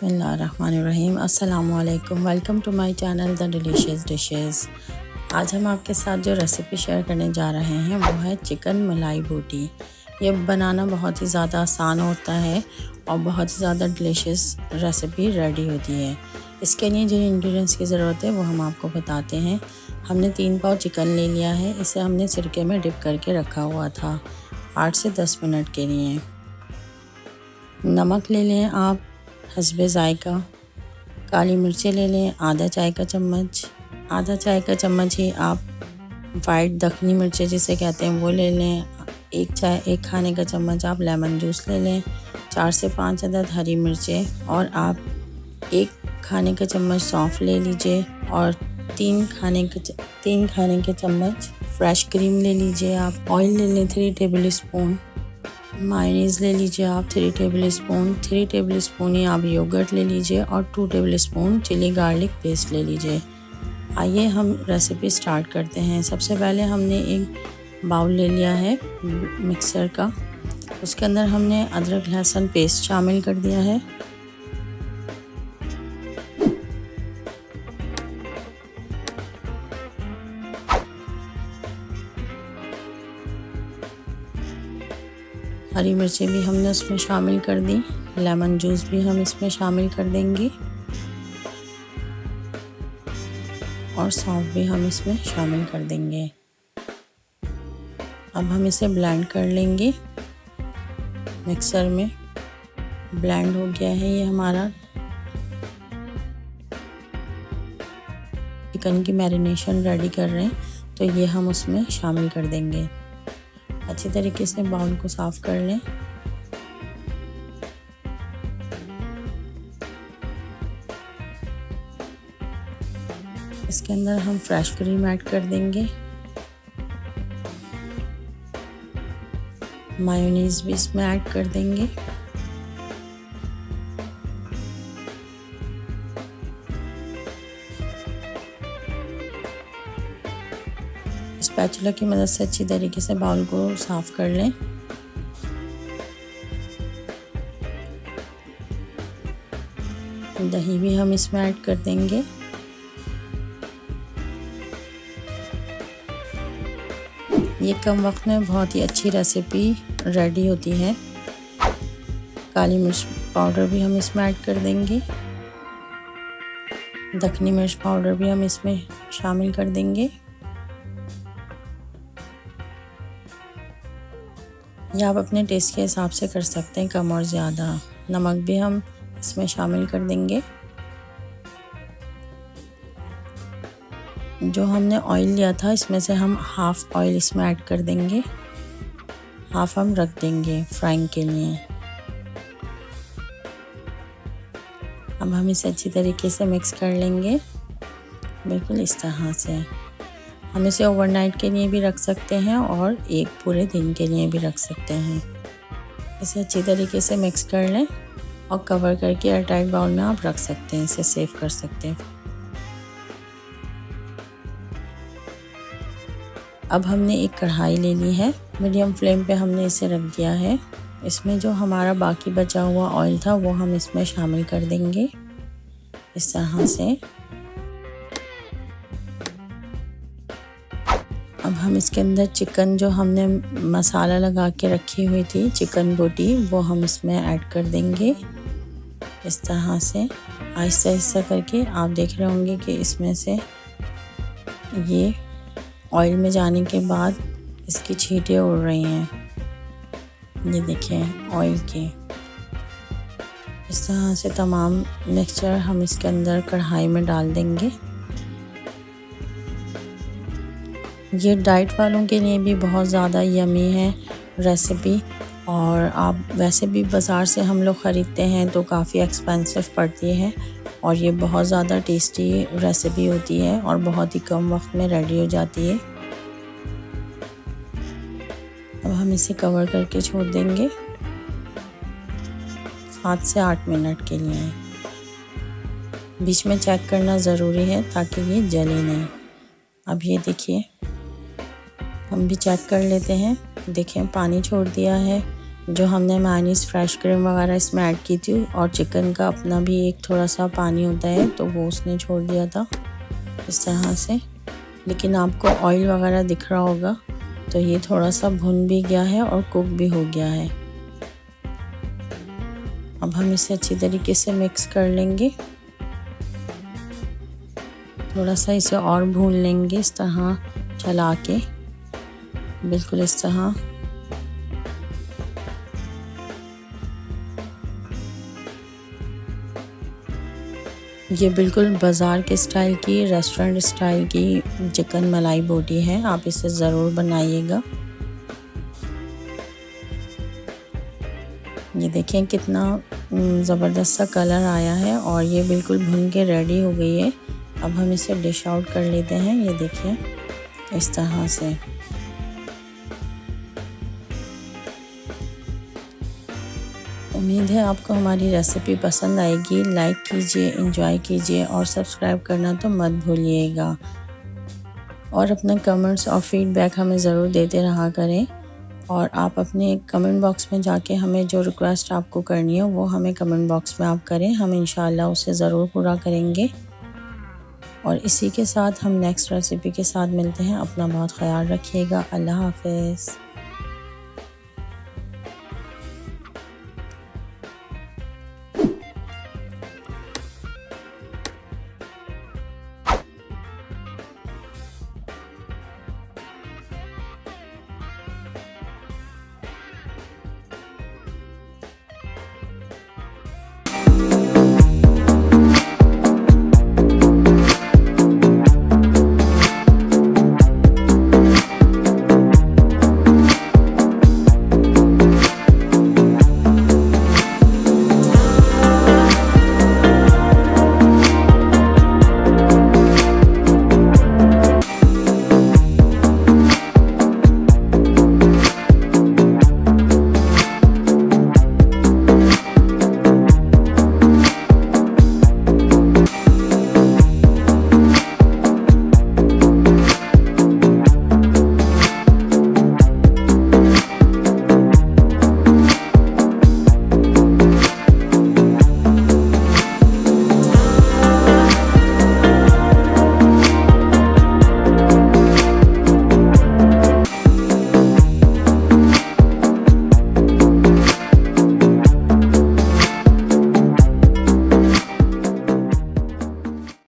बिस्मिल्लाहिर्रहमानिर्रहीम। अस्सलामुअलैकुम। Welcome to my channel the delicious dishes. आज हम आपके साथ जो रेसिपी शेयर करने जा रहे हैं वो है चिकन मलाई बोटी। ये बनाना बहुत ही ज़्यादा आसान होता है और बहुत ही ज़्यादा डिलीशियस रेसिपी रेडी होती है। इसके लिए जिन इंग्रेडिएंट्स की ज़रूरत है वो हम आपको बताते हैं। हमने 3 पाव चिकन ले लिया है। इसे हमने सिरके में डिप करके रखा हुआ था 8 से 10 मिनट के लिए। नमक ले लें आप हस्बे ज़ायका। काली मिर्चें ले लें आधा चाय का चम्मच ही आप वाइट दखनी मिर्चें जिसे कहते हैं वो ले लें। एक खाने का चम्मच आप लेमन जूस ले लें। 4 से 5 अदद हरी मिर्चें और आप 1 खाने का चम्मच सौंफ ले लीजिए और 3 खाने के चम्मच फ्रेश क्रीम ले लीजिए। आप ऑयल ले लें 3 टेबल स्पून। मायोनीज़ ले लीजिए आप 3 टेबल स्पून ही आप योगर्ट ले लीजिए और 2 tablespoon chilli garlic paste ले लीजिए। आइए हम रेसिपी स्टार्ट करते हैं। सबसे पहले हमने एक बाउल ले लिया है मिक्सर का। उसके अंदर हमने अदरक लहसुन पेस्ट शामिल कर दिया है। हरी मिर्चें भी हमने उसमें शामिल कर दी। लेमन जूस भी हम इसमें शामिल कर देंगे और सौंफ भी हम इसमें शामिल कर देंगे। अब हम इसे ब्लेंड कर लेंगे। मिक्सर में ब्लेंड हो गया है ये हमारा। चिकन की मैरिनेशन रेडी कर रहे हैं तो ये हम उसमें शामिल कर देंगे। अच्छी तरीके से बाउल को साफ कर लें। इसके अंदर हम फ्रेश क्रीम ऐड कर देंगे। मायोनीज़ भी इसमें ऐड कर देंगे। स्पैचुला की मदद से अच्छी तरीके से बाउल को साफ कर लें। दही भी हम इसमें ऐड कर देंगे। ये कम वक्त में बहुत ही अच्छी रेसिपी रेडी होती है। काली मिर्च पाउडर भी हम इसमें ऐड कर देंगे। दखनी मिर्च पाउडर भी हम इसमें शामिल कर देंगे। या आप अपने टेस्ट के हिसाब से कर सकते हैं, कम और ज़्यादा। नमक भी हम इसमें शामिल कर देंगे। जो हमने ऑयल लिया था इसमें से हम हाफ़ ऑयल इसमें ऐड कर देंगे। हाफ़ हम रख देंगे फ्राइंग के लिए। अब हम इसे अच्छी तरीके से मिक्स कर लेंगे, बिल्कुल इस तरह से। हम इसे ओवरनाइट के लिए भी रख सकते हैं और एक पूरे दिन के लिए भी रख सकते हैं। इसे अच्छी तरीके से मिक्स कर लें और कवर करके एयरटाइट बाउल में आप रख सकते हैं। इसे सेव कर सकते हैं। अब हमने एक कढ़ाई ले ली है। मीडियम फ्लेम पे हमने इसे रख दिया है। इसमें जो हमारा बाकी बचा हुआ ऑयल था वो हम इसमें शामिल कर देंगे इस तरह से। अब हम इसके अंदर चिकन जो हमने मसाला लगा के रखी हुई थी चिकन बोटी, वो हम इसमें ऐड कर देंगे इस तरह से। आहिस्ता आहिस्ता करके आप देख रहे होंगे कि इसमें से ये ऑयल में जाने के बाद इसकी छींटें उड़ रही हैं। ये देखें ऑयल की। इस तरह से तमाम मिक्सचर हम इसके अंदर कढ़ाई में डाल देंगे। ये डाइट वालों के लिए भी बहुत ज़्यादा यमी है रेसिपी। और आप वैसे भी बाज़ार से हम लोग ख़रीदते हैं तो काफ़ी एक्सपेंसिव पड़ती है और ये बहुत ज़्यादा टेस्टी रेसिपी होती है और बहुत ही कम वक्त में रेडी हो जाती है। अब हम इसे कवर करके छोड़ देंगे 7 से 8 मिनट के लिए। बीच में चेक करना ज़रूरी है ताकि ये जले नहीं। अब ये देखिए, हम भी चेक कर लेते हैं। देखें पानी छोड़ दिया है, जो हमने मेयोनीज़ फ्रेश क्रीम वगैरह इसमें ऐड की थी और चिकन का अपना भी एक थोड़ा सा पानी होता है तो वो उसने छोड़ दिया था इस तरह से। लेकिन आपको ऑयल वगैरह दिख रहा होगा, तो ये थोड़ा सा भुन भी गया है और कुक भी हो गया है। अब हम इसे अच्छी तरीके से मिक्स कर लेंगे, थोड़ा सा इसे और भून लेंगे इस तरह चला के, बिल्कुल इस तरह। ये बिल्कुल बाज़ार के स्टाइल की, रेस्टोरेंट स्टाइल की चिकन मलाई बोटी है, आप इसे ज़रूर बनाइएगा। ये देखें कितना ज़बरदस्त सा कलर आया है और ये बिल्कुल भुन के रेडी हो गई है। अब हम इसे डिश आउट कर लेते हैं। ये देखिए इस तरह से। उम्मीद है आपको हमारी रेसिपी पसंद आएगी। लाइक कीजिए, एंजॉय कीजिए और सब्सक्राइब करना तो मत भूलिएगा। और अपने कमेंट्स और फीडबैक हमें ज़रूर देते रहा करें। और आप अपने कमेंट बॉक्स में जाके हमें जो रिक्वेस्ट आपको करनी हो वो हमें कमेंट बॉक्स में आप करें, हम इंशाल्लाह उसे ज़रूर पूरा करेंगे। और इसी के साथ हम नेक्स्ट रेसिपी के साथ मिलते हैं। अपना बहुत ख्याल रखिएगा। अल्लाह हाफ़िज़।